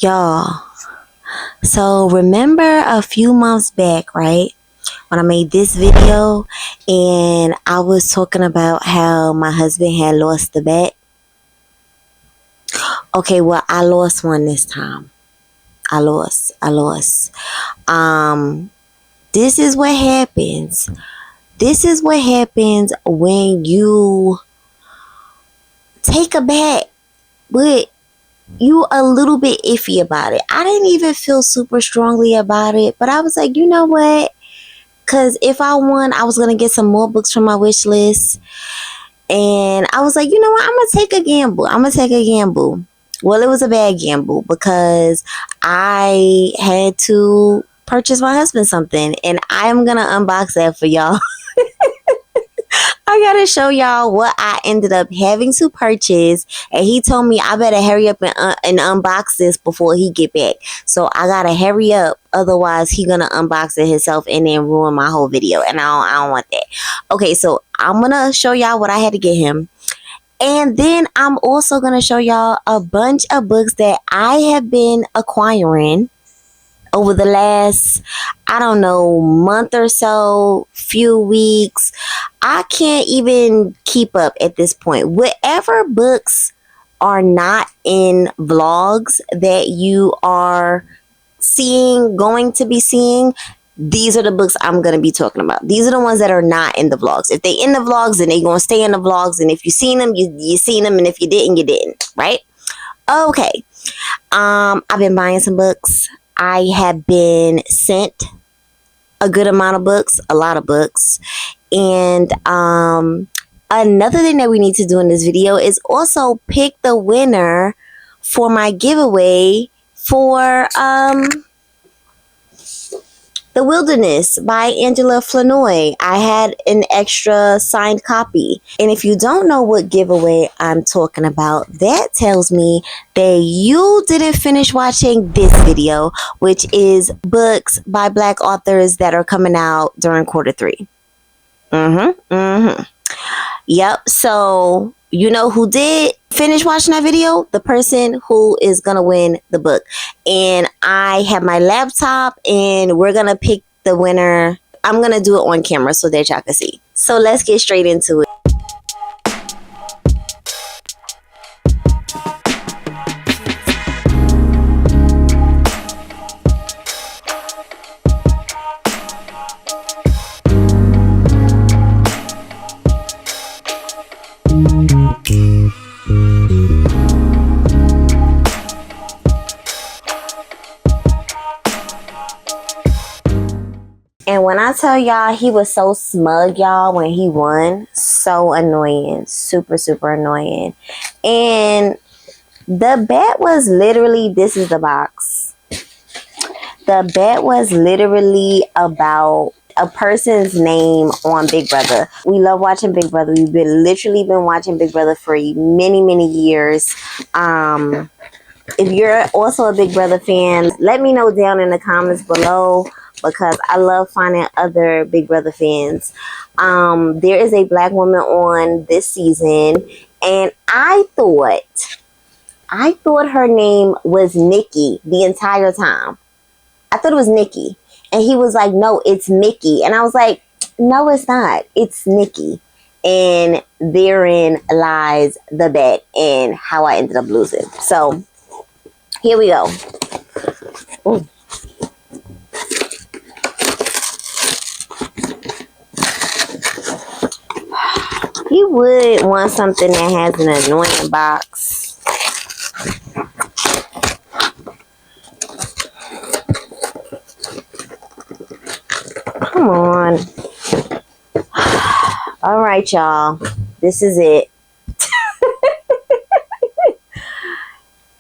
Y'all, so remember a few months back, right? When I made this video and I was talking about how my husband had lost the bet. Okay, well, I lost one this time. I lost. This is what happens. This is what happens when you take a bet, but you a little bit iffy about it. I didn't even feel super strongly about it, but I was like, you know what? Because if I won, I was going to get some more books from my wish list. And I was like, you know what? I'm going to take a gamble. Well, it was a bad gamble because I had to purchase my husband something. And I am going to unbox that for y'all. I gotta show y'all what I ended up having to purchase, and he told me I better hurry up and unbox this before he get back. So I gotta hurry up, otherwise he gonna unbox it himself and then ruin my whole video, and I don't want that. Okay, so I'm gonna show y'all what I had to get him, and then I'm also gonna show y'all a bunch of books that I have been acquiring over the last, I don't know, month or so, few weeks. I can't even keep up at this point. Whatever books are not in vlogs that you are going to be seeing, these are the books I'm going to be talking about. These are the ones that are not in the vlogs. If they in the vlogs, then they going to stay in the vlogs. And if you seen them, you seen them. And if you didn't, you didn't. Right? Okay. I've been buying some books. I have been sent a good amount of books, a lot of books. And another thing that we need to do in this video is also pick the winner for my giveaway for The Wilderness by Angela Flanoy. I had an extra signed copy. And if you don't know what giveaway I'm talking about, that tells me that you didn't finish watching this video, which is books by Black authors that are coming out during Q3. Yep. So you know who did finish watching that video? The person who is going to win the book. And I have my laptop and we're going to pick the winner. I'm going to do it on camera so that y'all can see. So let's get straight into it. And when I tell y'all, he was so smug, y'all, when he won. So annoying. Super, super annoying. And the bet was literally, this is the box. The bet was literally about a person's name on Big Brother. We love watching Big Brother. We've literally been watching Big Brother for many, many years. If you're also a Big Brother fan, let me know down in the comments below, because I love finding other Big Brother fans. There is a Black woman on this season, and I thought her name was Nikki the entire time. I thought it was Nikki. And he was like, no, it's Mickey. And I was like, no, it's not. It's Nikki. And therein lies the bet and how I ended up losing. So here we go. Ooh. You would want something that has an annoying box. Come on. All right, y'all. This is it.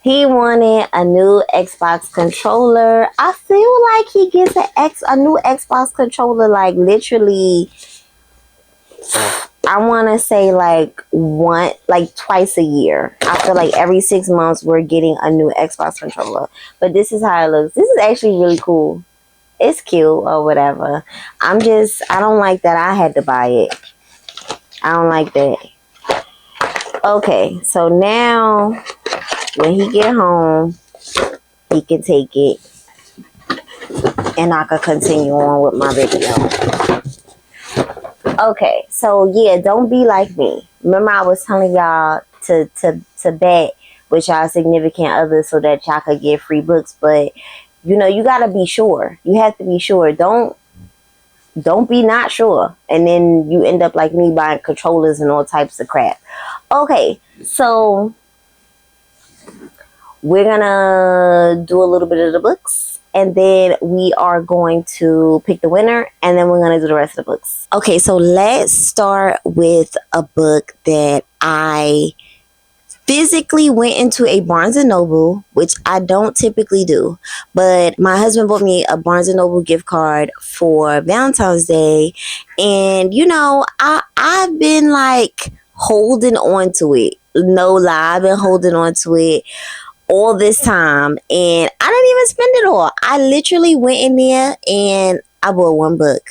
He wanted a new Xbox controller. I feel like he gets a new Xbox controller like literally, I want to say like twice a year. I feel like every 6 months we're getting a new Xbox controller. But this is how it looks. This is actually really cool. It's cute or whatever. I don't like that I had to buy it. I don't like that. Okay, so now when he get home, he can take it and I could continue on with my video. Okay, so yeah, don't be like me. Remember I was telling y'all to bet with y'all significant others so that y'all could get free books, but you know, you gotta be sure. You have to be sure. Don't be not sure. And then you end up like me buying controllers and all types of crap. Okay, so we're gonna do a little bit of the books and then we are going to pick the winner and then we're gonna do the rest of the books. Okay, so let's start with a book that I physically went into a Barnes & Noble, which I don't typically do, but my husband bought me a Barnes & Noble gift card for Valentine's Day, and you know, I've been like holding on to it. No lie, I've been holding on to it all this time, and I didn't even spend it all. I literally went in there and I bought one book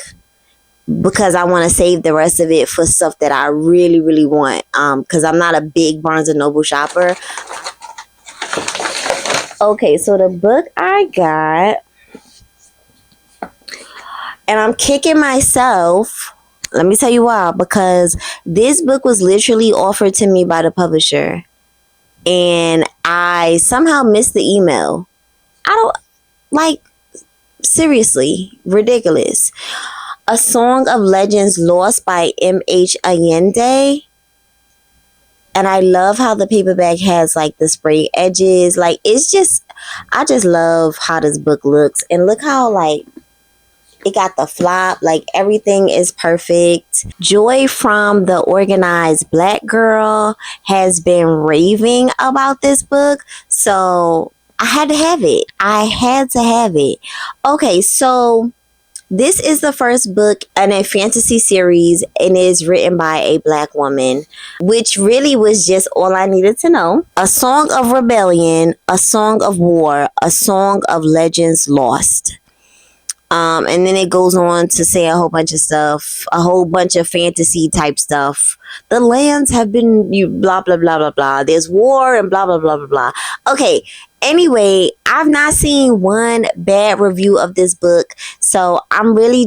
because I want to save the rest of it for stuff that I really, really want. Because I'm not a big Barnes & Noble shopper. Okay, so the book I got, and I'm kicking myself. Let me tell you why. Because this book was literally offered to me by the publisher. And I somehow missed the email. I don't, like, seriously, ridiculous. A Song of Legends Lost by M.H. Allende. And I love how the paperback has like the spray edges. Like, it's just, I just love how this book looks. And look how like it got the flop. Like, everything is perfect. Joy from the Organized Black Girl has been raving about this book. So I had to have it. I had to have it. Okay, so this is the first book in a fantasy series and is written by a Black woman, which really was just all I needed to know. A Song of Rebellion, A Song of War, A Song of Legends Lost. And then it goes on to say a whole bunch of stuff, a whole bunch of fantasy type stuff. The lands have been blah, blah, blah, blah, blah. There's war and blah, blah, blah, blah, blah. Okay. Anyway, I've not seen one bad review of this book. So I'm really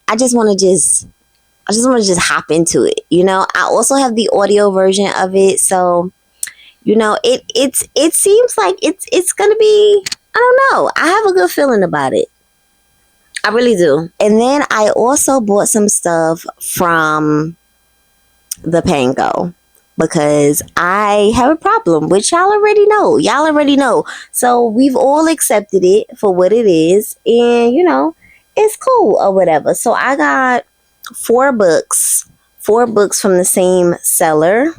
I just want to hop into it. You know, I also have the audio version of it. So, you know, it seems like it's going to be, I don't know. I have a good feeling about it. I really do. And then I also bought some stuff from the Pango because I have a problem, which y'all already know. Y'all already know. So we've all accepted it for what it is. And, you know, it's cool or whatever. So I got 4 books from the same seller,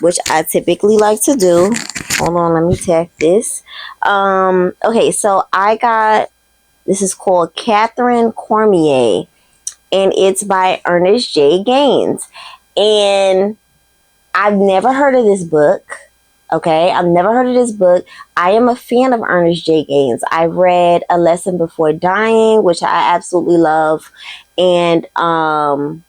which I typically like to do. Hold on, let me tap this. Okay, so I got, this is called Catherine Cormier, and it's by Ernest J. Gaines. And I've never heard of this book. Okay, I've never heard of this book. I am a fan of Ernest J. Gaines. I read A Lesson Before Dying, which I absolutely love, and the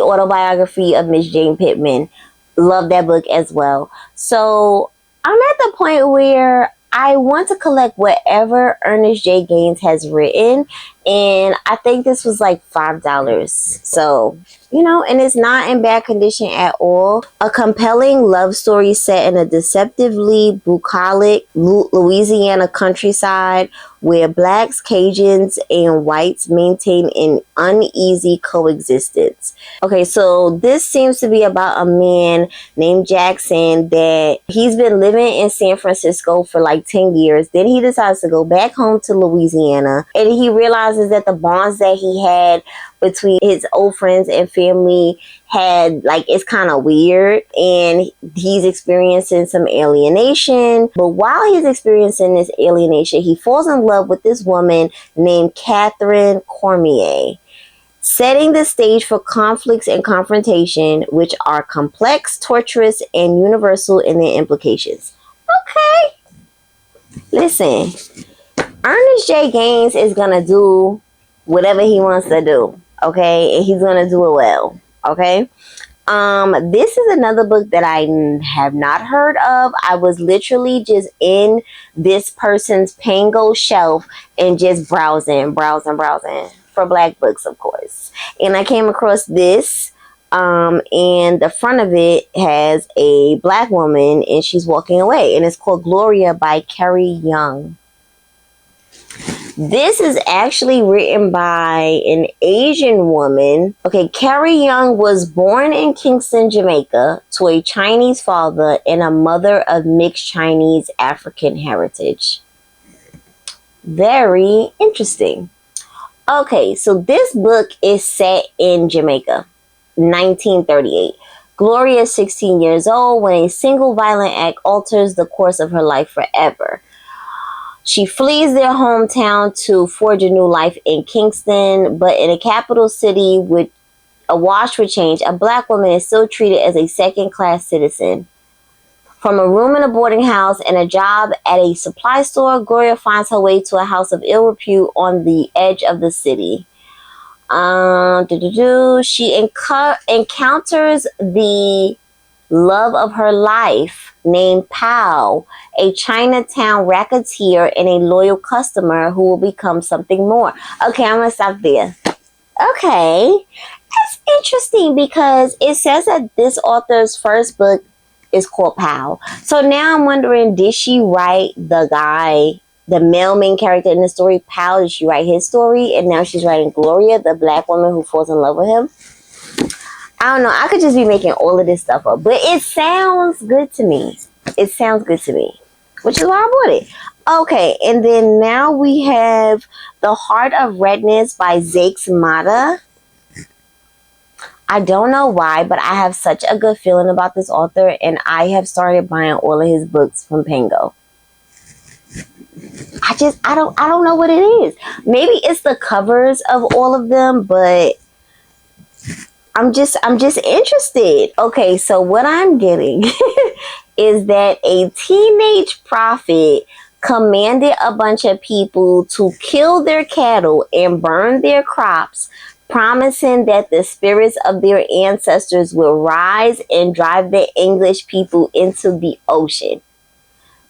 autobiography of Miss Jane Pittman. Love that book as well. So I'm at the point where I want to collect whatever Ernest J. Gaines has written, and I think this was like $5. So, you know, and it's not in bad condition at all. A compelling love story set in a deceptively bucolic Louisiana countryside where blacks, Cajuns, and whites maintain an uneasy coexistence. Okay, so this seems to be about a man named Jackson that he's been living in San Francisco for like 10 years. Then he decides to go back home to Louisiana, and he realizes that the bonds that he had between his old friends and family had, like, it's kind of weird, and he's experiencing some alienation. But while he's experiencing this alienation, he falls in love with this woman named Catherine Cormier, setting the stage for conflicts and confrontation, which are complex, torturous, and universal in their implications. Okay, listen, Ernest J. Gaines is gonna do whatever he wants to do, okay? And he's gonna do it well, okay? This is another book that I have not heard of. I was literally just in this person's Pango shelf and just browsing for black books, of course. And I came across this. And the front of it has a black woman and she's walking away, and it's called Gloria by Carrie Young. This is actually written by an Asian woman. Okay, Carrie Young was born in Kingston, Jamaica, to a Chinese father and a mother of mixed Chinese African heritage. Very interesting. Okay, so this book is set in Jamaica, 1938. Gloria is 16 years old when a single violent act alters the course of her life forever. She flees their hometown to forge a new life in Kingston, but in a capital city with awash with change, a black woman is still treated as a second-class citizen. From a room in a boarding house and a job at a supply store, Gloria finds her way to a house of ill repute on the edge of the city. She encounters the love of her life named Pao, a Chinatown racketeer and a loyal customer who will become something more. Okay, I'm going to stop there. Okay, that's interesting because it says that this author's first book is called Pao. So now I'm wondering, did she write the guy, the male main character in the story, Pao? Did she write his story? And now she's writing Gloria, the black woman who falls in love with him? I don't know. I could just be making all of this stuff up. But it sounds good to me. It sounds good to me. Which is why I bought it. Okay. And then now we have The Heart of Redness by Zakes Mata. I don't know why, but I have such a good feeling about this author. And I have started buying all of his books from Pango. I don't know what it is. Maybe it's the covers of all of them, but I'm just interested. Okay, so what I'm getting is that a teenage prophet commanded a bunch of people to kill their cattle and burn their crops, promising that the spirits of their ancestors will rise and drive the English people into the ocean.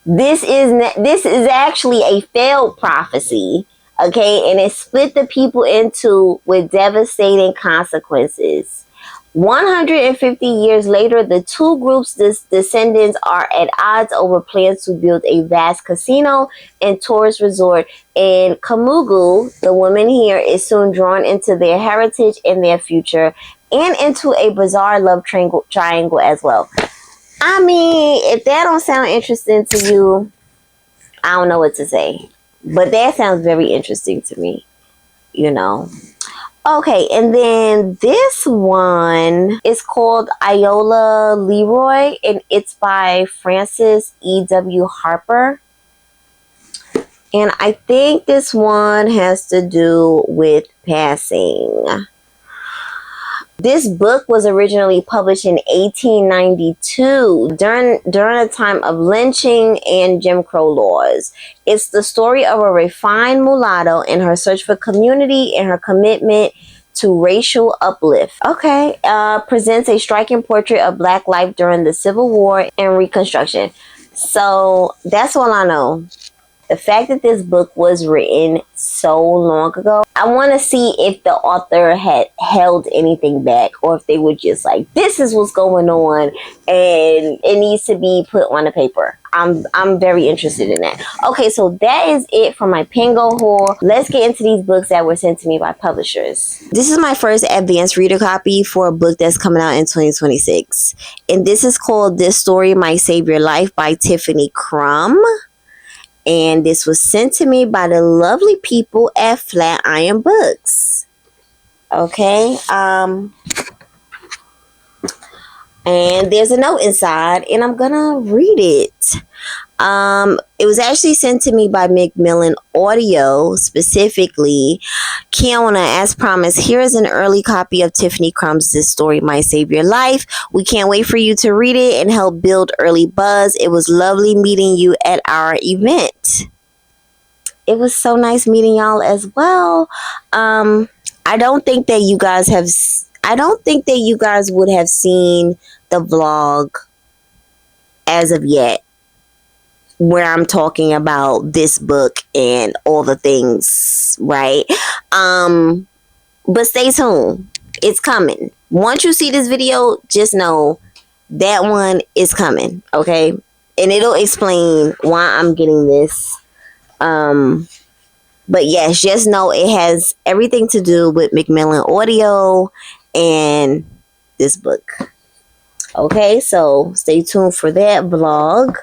This is actually a failed prophecy. Okay, and it split the people into with devastating consequences. 150 years later, the two groups' descendants are at odds over plans to build a vast casino and tourist resort. And Kamugu, the woman here, is soon drawn into their heritage and their future, and into a bizarre love triangle as well. I mean, if that don't sound interesting to you, I don't know what to say. But that sounds very interesting to me, you know. Okay, and then this one is called Iola Leroy, and it's by Frances E.W. Harper. And I think this one has to do with passing. This book was originally published in 1892 during a time of lynching and Jim Crow laws. It's the story of a refined mulatto in her search for community and her commitment to racial uplift. Okay, presents a striking portrait of Black life during the Civil War and Reconstruction. So that's all I know. The fact that this book was written so long ago, I want to see if the author had held anything back, or if they were just like, this is what's going on and it needs to be put on the paper. I'm very interested in that. Okay, so that is it for my Pango haul. Let's get into these books that were sent to me by publishers. This is my first advanced reader copy for a book that's coming out in 2026. And this is called This Story Might Save Your Life by Tiffany Crum. And this was sent to me by the lovely people at Flatiron Books. Okay. And there's a note inside, and I'm gonna read it. It was actually sent to me by Macmillan Audio, specifically. Kiona, as promised, here is an early copy of Tiffany Crum's This Story Might Save Your Life. We can't wait for you to read it and help build early buzz. It was lovely meeting you at our event. It was so nice meeting y'all as well. I don't think that you guys have I don't think that you guys would have seen the vlog as of yet, where I'm talking about this book and all the things, right? But stay tuned. It's coming. Once you see this video, just know that one is coming, okay? And it'll explain why I'm getting this. But yes, just know it has everything to do with Macmillan Audio and this book. Okay, so stay tuned for that vlog.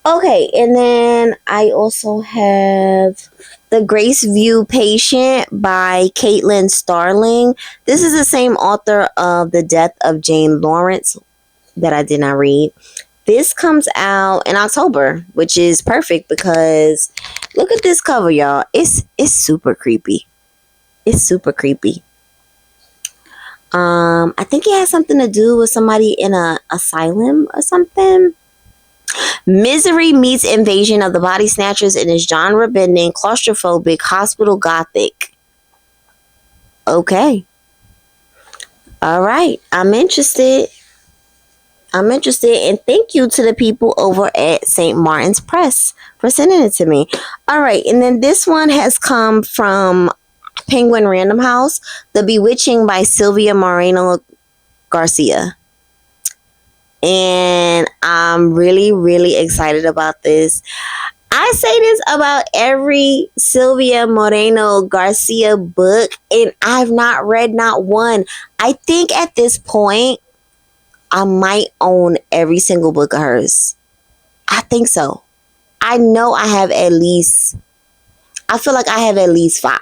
Okay, and then I also have The Graceview Patient by Caitlin Starling. This is the same author of The Death of Jane Lawrence that I did not read. This comes out in October, which is perfect because look at this cover, y'all. It's super creepy. It's super creepy. I think it has something to do with somebody in a asylum or something. Misery meets Invasion of the Body Snatchers in its genre-bending, claustrophobic, hospital gothic. Okay. All right. I'm interested. And thank you to the people over at St. Martin's Press for sending it to me. All right. And then this one has come from Penguin Random House, The Bewitching by Sylvia Moreno Garcia. And I'm really, really excited about this. I say this about every Sylvia Moreno Garcia book, and I've not read not one. I think at this point, I might own every single book of hers. I think so. I know I have at least, I feel like I have at least 5.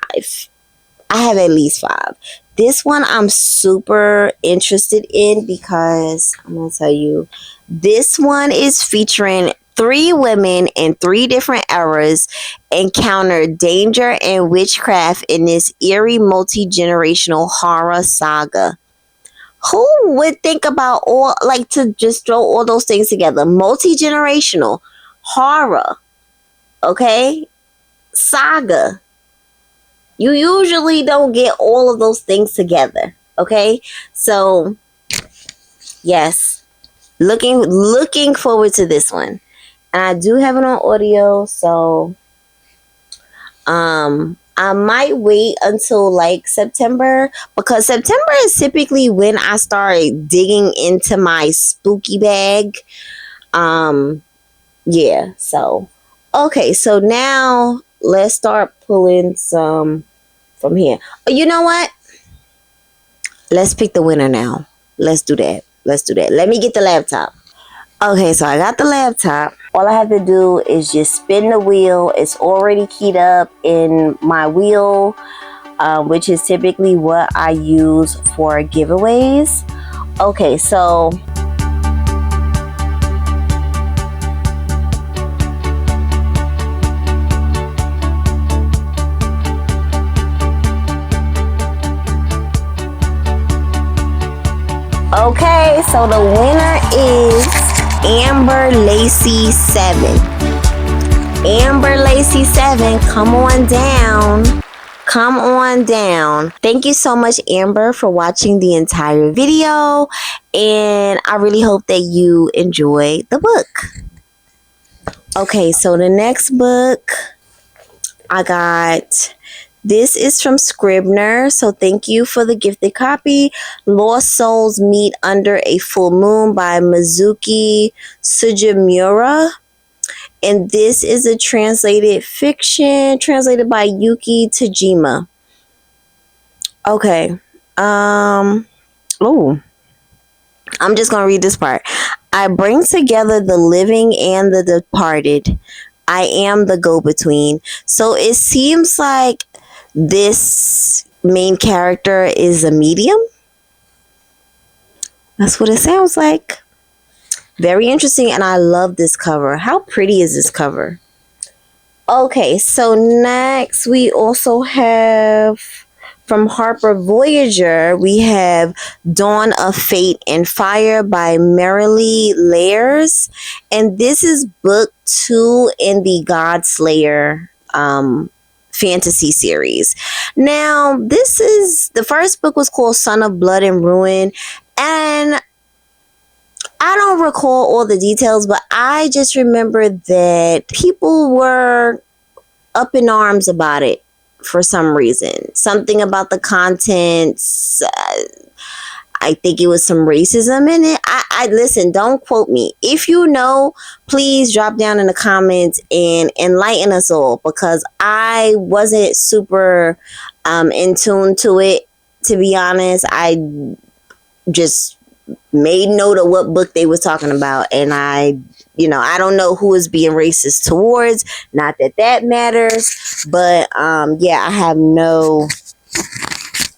I have at least 5. This one I'm super interested in because I'm going to tell you, this one is featuring 3 women in 3 different eras encounter danger and witchcraft in this eerie multi-generational horror saga. Who would think about to just throw all those things together? Multi-generational, horror, okay? Saga. You usually don't get all of those things together, okay? So, yes, looking forward to this one. And I do have it on audio, so I might wait until like September, because September is typically when I start digging into my spooky bag. Yeah, so okay, so now let's start pulling some from here. Oh, you know what? Let's pick the winner now. Let's do that. Let me get the laptop. Okay, so I got the laptop. All I have to do is just spin the wheel. It's already keyed up in my wheel, which is typically what I use for giveaways. Okay, so the winner is Amber Lacey 7. Amber Lacey 7, come on down. Come on down. Thank you so much, Amber, for watching the entire video. And I really hope that you enjoy the book. Okay, so the next book I got, this is from Scribner, so thank you for the gifted copy. Lost Souls Meet Under a Full Moon by Mizuki Sugimura. And this is a translated fiction, translated by Yuki Tajima. Okay. I'm just going to read this part. I bring together the living and the departed. I am the go-between. So it seems like this main character is a medium. That's what it sounds like. Very interesting, and I love this cover. How pretty is this cover? Okay, so next we also have from Harper Voyager, we have Dawn of Fate and Fire by Marilee Layers. And this is book 2 in the Godslayer fantasy series. Now, the first book was called Son of Blood and Ruin, and I don't recall all the details, but I just remember that people were up in arms about it for some reason. Something about the contents. I think it was some racism in it. I listen, don't quote me. If you know, please drop down in the comments and enlighten us all, because I wasn't super in tune to it, to be honest. I just made note of what book they was talking about, and I don't know who is being racist towards. Not that that matters, but yeah, I don't know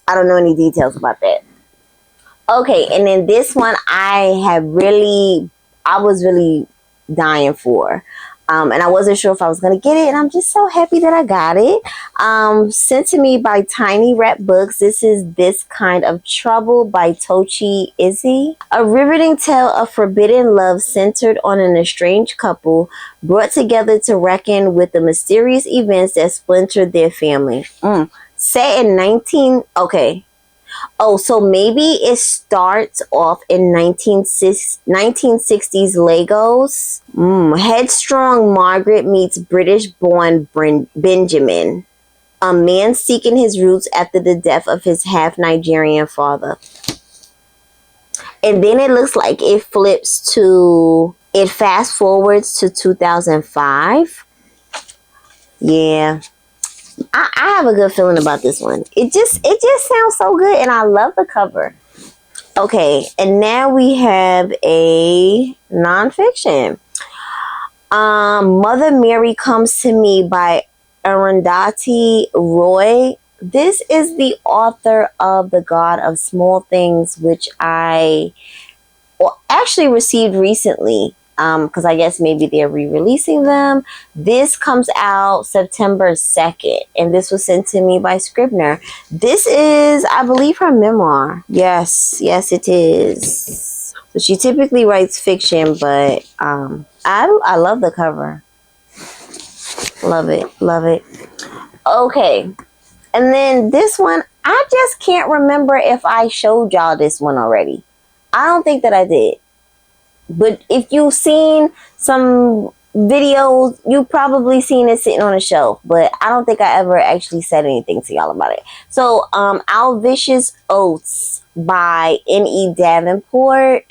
any details about that. Okay, and then this one I was really dying for. And I wasn't sure if I was going to get it, and I'm just so happy that I got it. Sent to me by Tiny Rat Books. This is This Kind of Trouble by Tochi Izzy. A riveting tale of forbidden love centered on an estranged couple brought together to reckon with the mysterious events that splintered their family. Set in okay. Oh, so maybe it starts off in 1960s Lagos. Headstrong Margaret meets British-born Benjamin, a man seeking his roots after the death of his half-Nigerian father. And then it looks like it fast forwards to 2005. Yeah. I have a good feeling about this one. It just sounds so good, and I love the cover. Okay, and now we have a nonfiction. Mother Mary Comes to Me by Arundhati Roy. This is the author of The God of Small Things, which I actually received recently. Because I guess maybe they're re-releasing them. This comes out September 2nd, and this was sent to me by Scribner. This is, I believe, her memoir. Yes, it is. So she typically writes fiction, but I love the cover. Love it. Okay, and then this one, I just can't remember if I showed y'all this one already. I don't think that I did. But if you've seen some videos, you've probably seen it sitting on a shelf. But I don't think I ever actually said anything to y'all about it. So, Our Vicious Oaths by N.E. Davenport,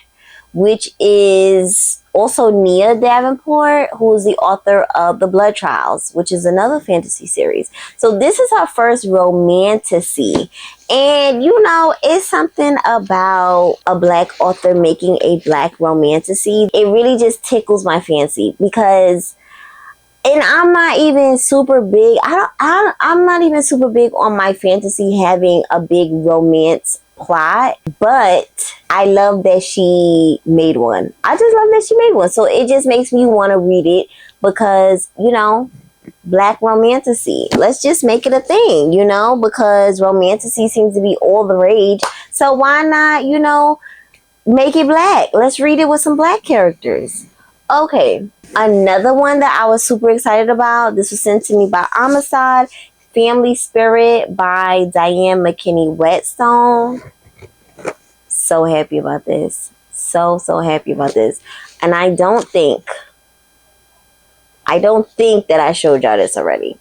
which is also Nia Davenport, who is the author of The Blood Trials, which is another fantasy series. So this is her first romantasy. And, it's something about a Black author making a Black romantasy. It really just tickles my fancy because, and I'm not even super big. I'm not even super big on my fantasy having a big romance plot, but I love that she made one. I just love that she made one. So it just makes me want to read it because, Black romantasy. Let's just make it a thing, because romantasy seems to be all the rage. So why not, make it Black? Let's read it with some Black characters. Okay. Another one that I was super excited about. This was sent to me by Amistad. Family Spirit by Diane McKinney Whetstone. So happy about this. So happy about this. And I don't think that I showed y'all this already.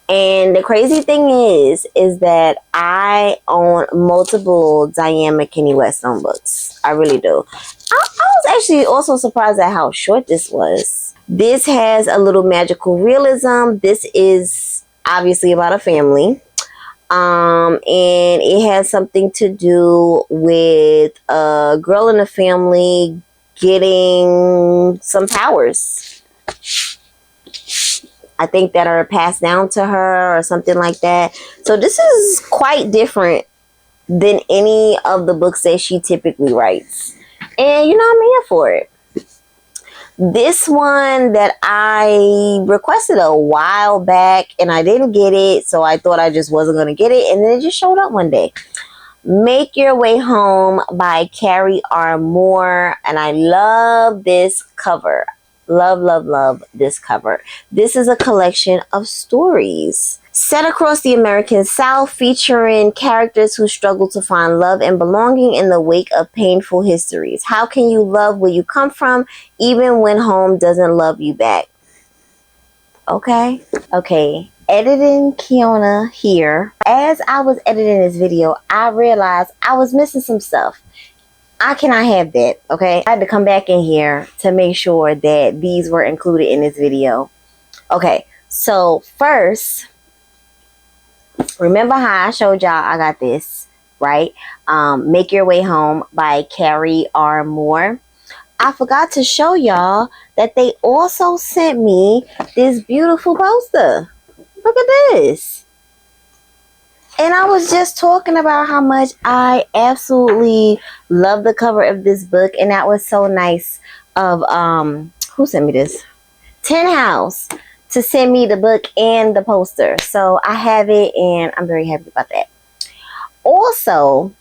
And the crazy thing is that I own multiple Diane McKinney Whetstone books. I really do. I was actually also surprised at how short this was. This has a little magical realism. This is obviously about a family. And it has something to do with a girl in the family getting some powers. I think that are passed down to her or something like that. So this is quite different than any of the books that she typically writes. And I'm here for it. This one that I requested a while back and I didn't get it, so I thought I just wasn't going to get it, and then it just showed up one day. Make Your Way Home by Carrie R. Moore, and I love this cover. Love, love, love this cover. This is a collection of stories set across the American South, featuring characters who struggle to find love and belonging in the wake of painful histories. How can you love where you come from, even when home doesn't love you back? Okay. Editing Kiona here. As I was editing this video, I realized I was missing some stuff. I cannot have that, okay? I had to come back in here to make sure that these were included in this video. Okay, so first, remember how I showed y'all I got this, right? Make Your Way Home by Carrie R. Moore. I forgot to show y'all that they also sent me this beautiful poster. Look at this. And I was just talking about how much I absolutely love the cover of this book. And that was so nice of, who sent me this? Tin House to send me the book and the poster. So I have it and I'm very happy about that. Also,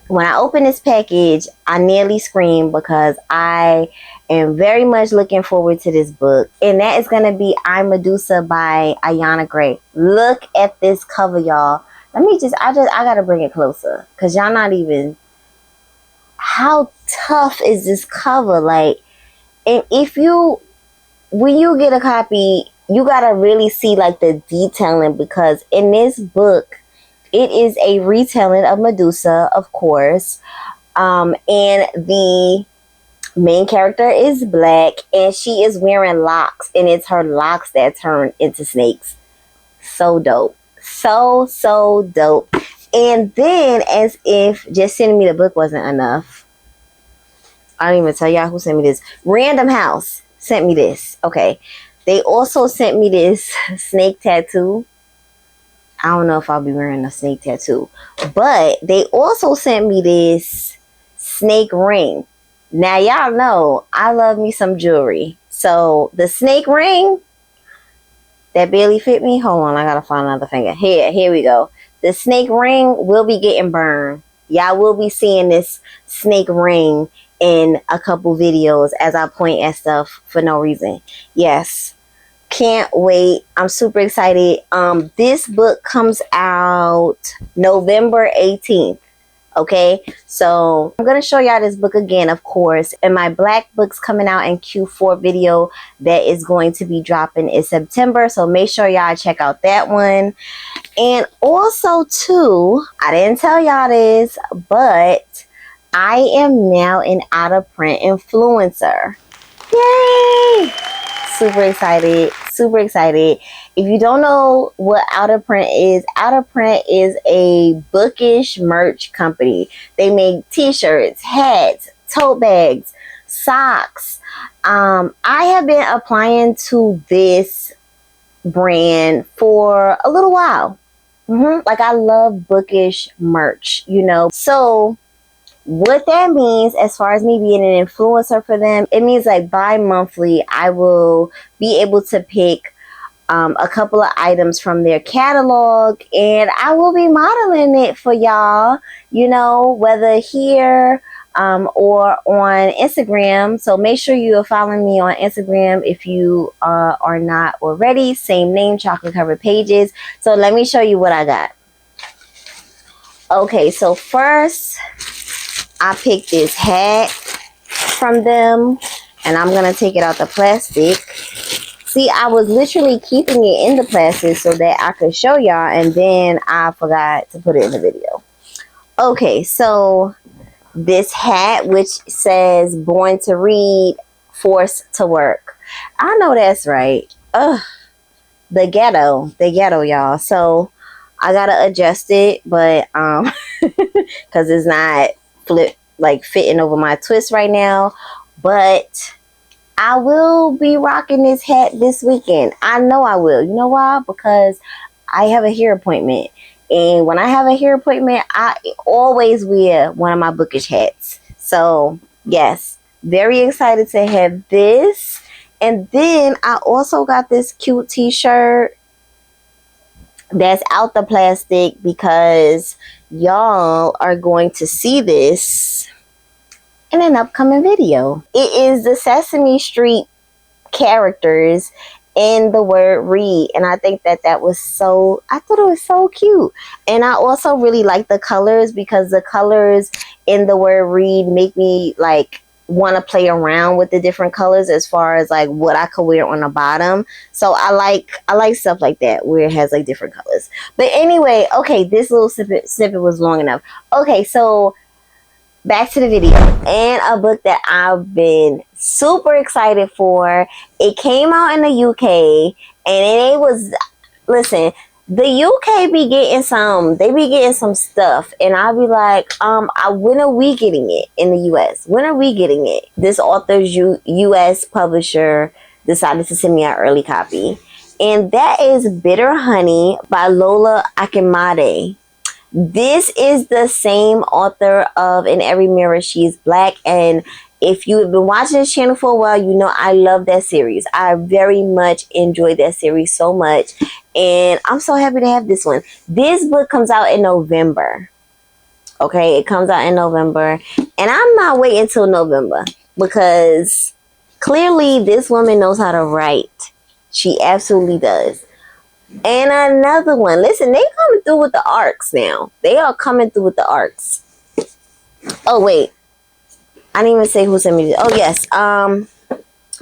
when I opened this package, I nearly screamed because I am very much looking forward to this book. And that is going to be I'm Medusa by Ayana Gray. Look at this cover, y'all. I got to bring it closer because y'all not even, how tough is this cover? Like, and when you get a copy, you got to really see like the detailing, because in this book, it is a retelling of Medusa, of course. And the main character is black and she is wearing locks, and it's her locks that turn into snakes. So dope. So dope. And then, as if just sending me the book wasn't enough, I don't even tell y'all who sent me this. Random House sent me this. Okay. They also sent me this snake tattoo. I don't know if I'll be wearing a snake tattoo, but they also sent me this snake ring. Now, y'all know I love me some jewelry. So the snake ring that barely fit me. Hold on, I gotta find another finger. Here we go. The snake ring will be getting burned. Y'all will be seeing this snake ring in a couple videos as I point at stuff for no reason. Yes. Can't wait. I'm super excited. This book comes out November 18th. Okay, so I'm gonna show y'all this book again, of course, and my black books coming out in Q4 video that is going to be dropping in September. So make sure y'all check out that one. And also too, I didn't tell y'all this, but I am now an out of print influencer. Yay! Super excited. If you don't know what Out of Print is a Bookish merch company. They make t-shirts, hats, tote bags, socks. I have been applying to this brand for a little while. Like, I love Bookish merch, you know. So what that means, as far as me being an influencer for them, it means like bi-monthly I will be able to pick a couple of items from their catalog, and I will be modeling it for y'all, you know, whether here or on Instagram. So make sure you are following me on Instagram if you are not already. Same name, Chocolate Covered Pages. So let me show you what I got. Okay, so first I picked this hat from them, and I'm going to take it out the plastic. See, I was literally keeping it in the plastic so that I could show y'all, and then I forgot to put it in the video. Okay, so this hat, which says Born to Read, Forced to Work. I know that's right. Ugh, the ghetto, y'all. So I got to adjust it, but because it's not fitting over my twist right now, but I will be rocking this hat this weekend. I know I will. You know why? Because I have a hair appointment, and when I have a hair appointment, I always wear one of my Bookish hats. So yes, very excited to have this. And then I also got this cute t-shirt that's out the plastic, because y'all are going to see this in an upcoming video. It is the Sesame Street characters in the word read, and I think that was so, I thought it was so cute. And I also really like the colors, because the colors in the word read make me like want to play around with the different colors as far as like what I could wear on the bottom. So I like stuff like that where it has like different colors. But anyway, okay, this little snippet was long enough. Okay, so back to the video, and a book that I've been super excited for. It came out in the UK, and it was, listen, the UK be getting some stuff, and I'll be like, when are we getting it in the US? When are we getting it? This author's US publisher decided to send me an early copy, and that is Bitter Honey by Lola Akinmade. This is the same author of In Every Mirror She Is Black, and if you have been watching this channel for a while, you know I love that series. I very much enjoyed that series so much, and I'm so happy to have this one. This book comes out in November. Okay, it comes out in November, and I'm not waiting until November, because clearly this woman knows how to write. She absolutely does. And another one. Listen, they coming through with the arcs now. They are coming through with the arcs. Oh, wait. I didn't even say who sent me this. Oh, yes.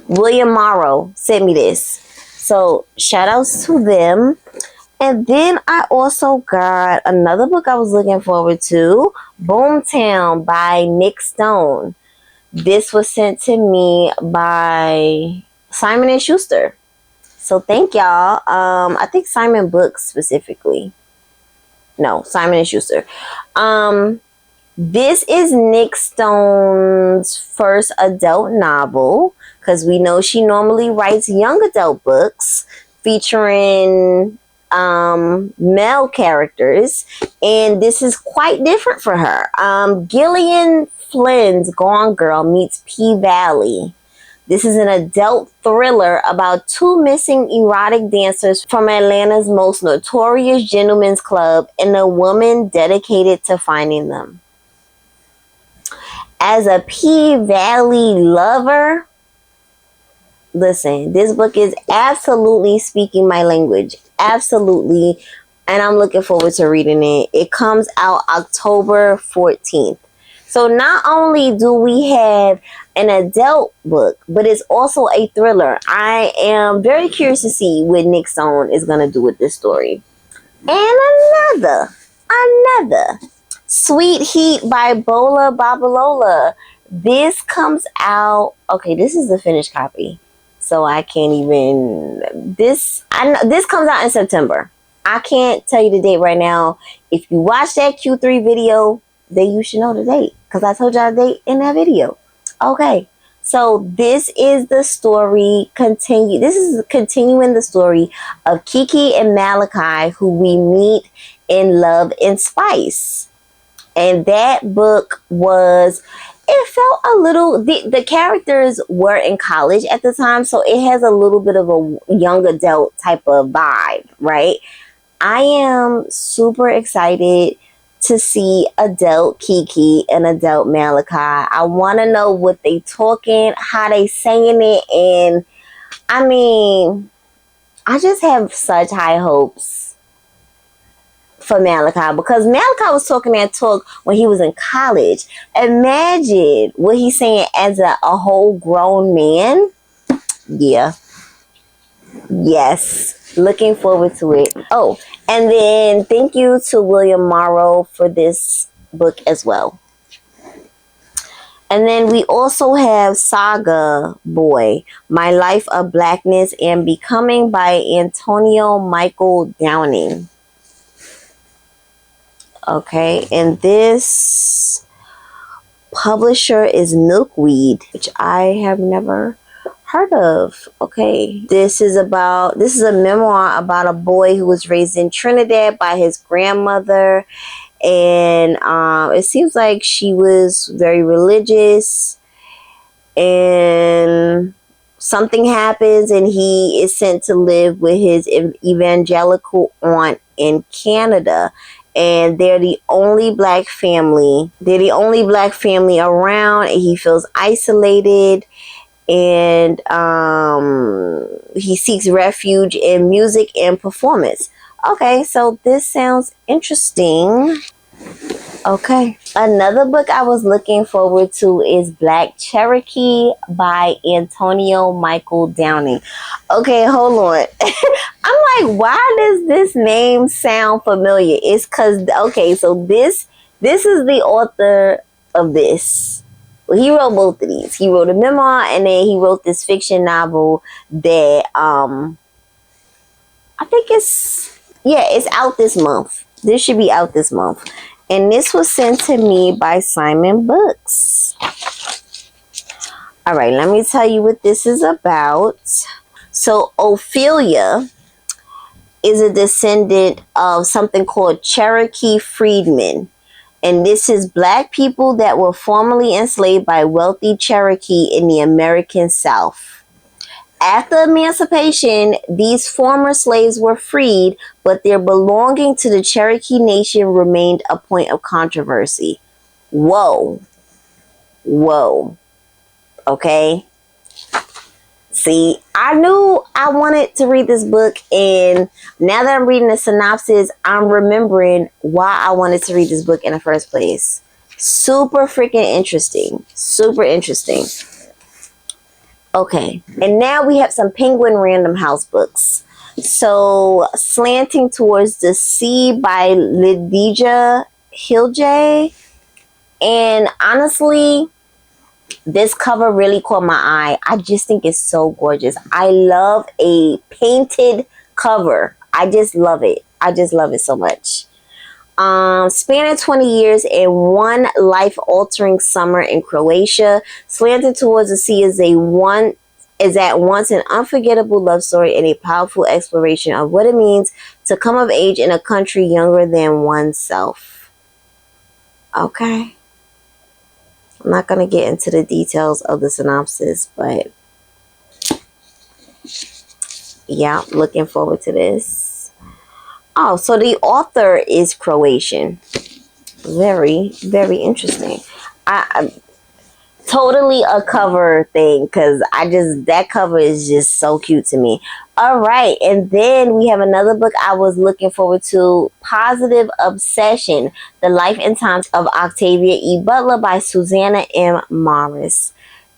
William Morrow sent me this. So, shout outs to them. And then I also got another book I was looking forward to. Boomtown by Nick Stone. This was sent to me by Simon & Schuster. So thank y'all. I think Simon Books specifically. No, Simon & Schuster. This is Nick Stone's first adult novel, because we know she normally writes young adult books featuring male characters, and this is quite different for her. Gillian Flynn's Gone Girl meets P-Valley. This is an adult thriller about two missing erotic dancers from Atlanta's most notorious gentlemen's club and a woman dedicated to finding them. As a P-Valley lover, listen, this book is absolutely speaking my language. Absolutely. And I'm looking forward to reading it. It comes out October 14th. So not only do we have an adult book, but it's also a thriller. I am very curious to see what Nick Stone is going to do with this story. And another Sweet Heat by Bola Babalola. This comes out, okay, this is the finished copy, so I can't even, this comes out in September. I can't tell you the date right now. If you watch that Q3 video, then you should know the date, because I told y'all the date in that video. Okay, so this is the story this is continuing the story of Kiki and Malachi, who we meet in Love and Spice. And that book was, it felt a little, the characters were in college at the time, so it has a little bit of a young adult type of vibe, right? I am super excited to see adult Kiki and adult Malachi. I want to know what they talking, how they saying it, and I mean, I just have such high hopes for Malachi, because Malachi was talking that talk when he was in college. Imagine what he's saying as a whole grown man. Yeah. Yes. Looking forward to it. Oh, and then thank you to William Morrow for this book as well. And then we also have Saga Boy, My Life of Blackness and Becoming by Antonio Michael Downing. Okay, and this publisher is Milkweed, which I have never heard of. Okay, this is a memoir about a boy who was raised in Trinidad by his grandmother, and it seems like she was very religious, and something happens and he is sent to live with his evangelical aunt in Canada, and they're the only black family. They're the only black family around, and he feels isolated. And he seeks refuge in music and performance. Okay, so this sounds interesting. Okay. Another book I was looking forward to is Black Cherokee by Antonio Michael Downing. Okay, hold on. I'm like, why does this name sound familiar? It's because, okay, so this is the author of this. Well, he wrote both of these. He wrote a memoir, and then he wrote this fiction novel that I think it's out this month. This should be out this month. And this was sent to me by Simon Books. All right, let me tell you what this is about. So Ophelia is a descendant of something called Cherokee freedmen. And this is black people that were formerly enslaved by wealthy Cherokee in the American South. After emancipation, these former slaves were freed, but their belonging to the Cherokee Nation remained a point of controversy. Whoa. Okay. See, I knew I wanted to read this book, and now that I'm reading the synopsis, I'm remembering why I wanted to read this book in the first place. Super freaking interesting. Super interesting. Okay, and now we have some Penguin Random House books. So, Slanting Towards the Sea by Lydia Hiljay. And honestly, this cover really caught my eye. I just think it's so gorgeous. I love a painted cover. I just love it. I just love it so much. Spanning 20 years and one life-altering summer in Croatia, Slanted Towards the Sea is at once an unforgettable love story and a powerful exploration of what it means to come of age in a country younger than oneself. Okay. I'm not going to get into the details of the synopsis, but yeah, looking forward to this. Oh, so the author is Croatian. Very, very interesting. I totally a cover thing, because that cover is just so cute to me. All right, and then we have another book I was looking forward to, Positive Obsession, The Life and Times of Octavia E. Butler by Susanna M. Morris.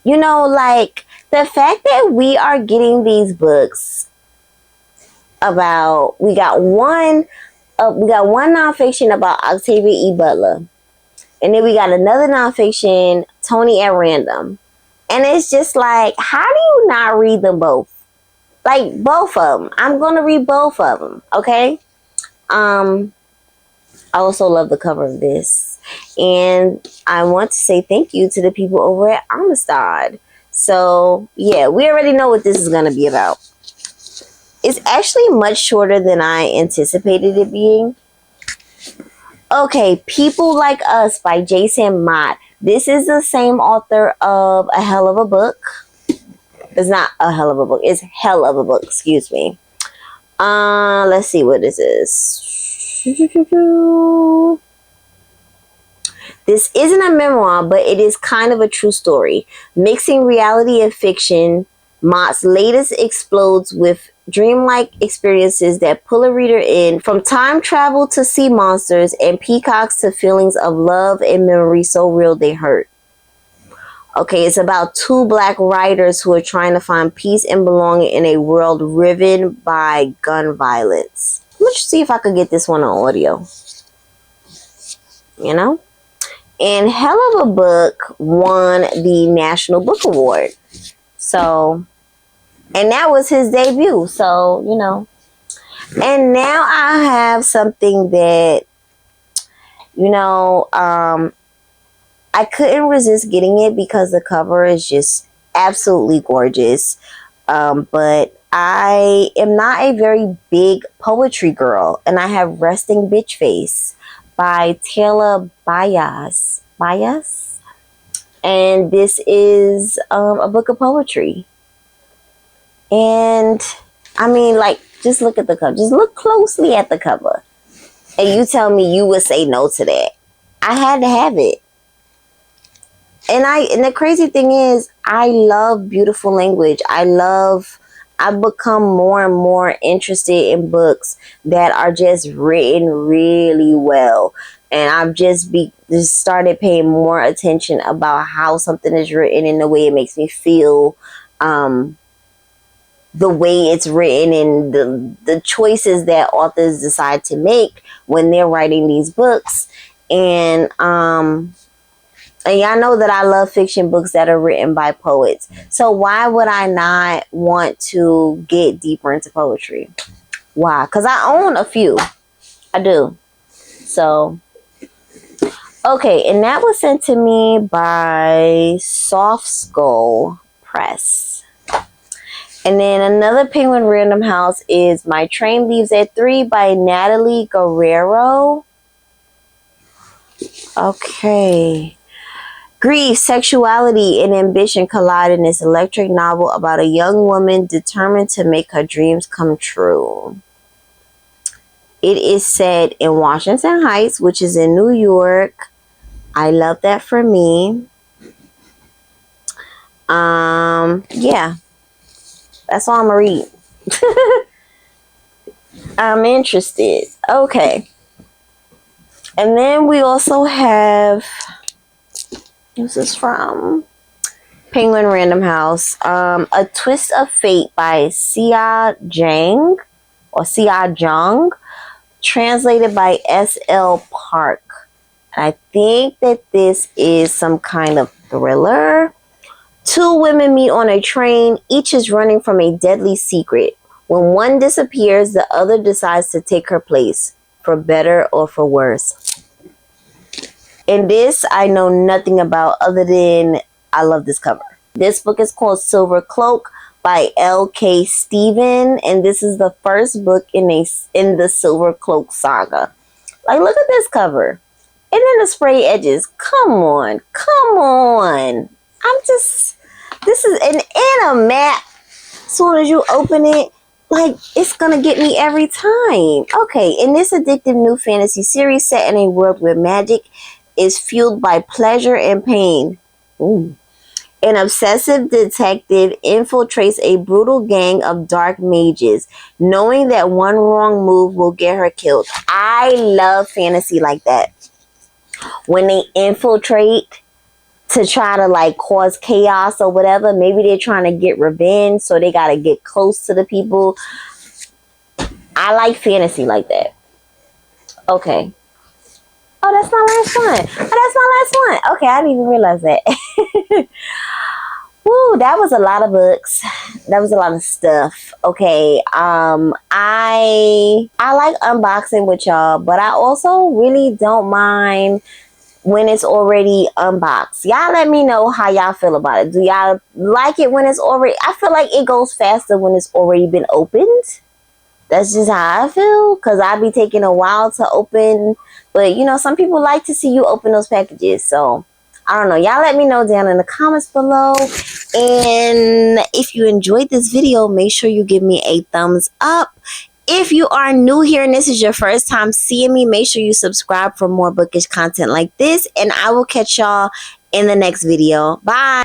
You know, like, the fact that we are getting these books about, we got one nonfiction about Octavia E. Butler, and then we got another nonfiction, Tony at Random. And it's just like, how do you not read them both? Like, both of them. I'm going to read both of them, okay? I also love the cover of this. And I want to say thank you to the people over at Amistad. So, yeah, we already know what this is going to be about. It's actually much shorter than I anticipated it being. Okay, People Like Us by Jason Mott. This is the same author of A Hell of a Book. It's not A Hell of a Book. It's Hell of a Book. Excuse me. Let's see what this is. This isn't a memoir, but it is kind of a true story. Mixing reality and fiction, Mott's latest explodes with dreamlike experiences that pull a reader in, from time travel to sea monsters and peacocks to feelings of love and memory so real they hurt. Okay, it's about two black writers who are trying to find peace and belonging in a world riven by gun violence. Let's see if I could get this one on audio. You know? And Hell of a Book won the National Book Award. So, and that was his debut. So, you know. And now I have something that, you know, I couldn't resist getting it because the cover is just absolutely gorgeous. But I am not a very big poetry girl. And I have Resting Bitch Face by Taylor Bayas. And this is a book of poetry. And I mean, like, just look at the cover. Just look closely at the cover. And you tell me you would say no to that. I had to have it. And the crazy thing is, I love beautiful language. I've become more and more interested in books that are just written really well. And I've just started paying more attention about how something is written and the way it makes me feel, the way it's written, and the choices that authors decide to make when they're writing these books. And y'all know that I love fiction books that are written by poets. So why would I not want to get deeper into poetry? Why? Because I own a few. I do. So, okay. And that was sent to me by Soft Skull Press. And then another Penguin Random House is My Train Leaves at 3 by Natalie Guerrero. Okay. Grief, sexuality, and ambition collide in this electric novel about a young woman determined to make her dreams come true. It is set in Washington Heights, which is in New York. I love that for me. Yeah. That's all I'm gonna read. I'm interested. Okay. And then we also have, this is from Penguin Random House, A Twist of Fate by Xia Zhang, translated by S.L. Park. I think that this is some kind of thriller. Two women meet on a train. Each is running from a deadly secret. When one disappears, the other decides to take her place, for better or for worse. And this I know nothing about other than I love this cover. This book is called Silver Cloak by L.K. Stephen, and this is the first book in the Silver Cloak saga. Like, look at this cover. And then the spray edges. Come on. This is a map. As soon as you open it, like, it's gonna get me every time. Okay, in this addictive new fantasy series set in a world where magic is fueled by pleasure and pain. Ooh. An obsessive detective infiltrates a brutal gang of dark mages, knowing that one wrong move will get her killed. I love fantasy like that. When they infiltrate to try to, like, cause chaos or whatever. Maybe they're trying to get revenge, so they got to get close to the people. I like fantasy like that. Okay. Oh, that's my last one. Okay, I didn't even realize that. Woo, that was a lot of books. That was a lot of stuff. Okay. I like unboxing with y'all, but I also really don't mind when it's already unboxed. Y'all let me know how y'all feel about it. Do y'all like it when it's already... I feel like it goes faster when it's already been opened. That's just how I feel, because I'd be taking a while to open. But, you know, some people like to see you open those packages. So, I don't know. Y'all let me know down in the comments below. And if you enjoyed this video, make sure you give me a thumbs up. If you are new here and this is your first time seeing me, make sure you subscribe for more bookish content like this. And I will catch y'all in the next video. Bye.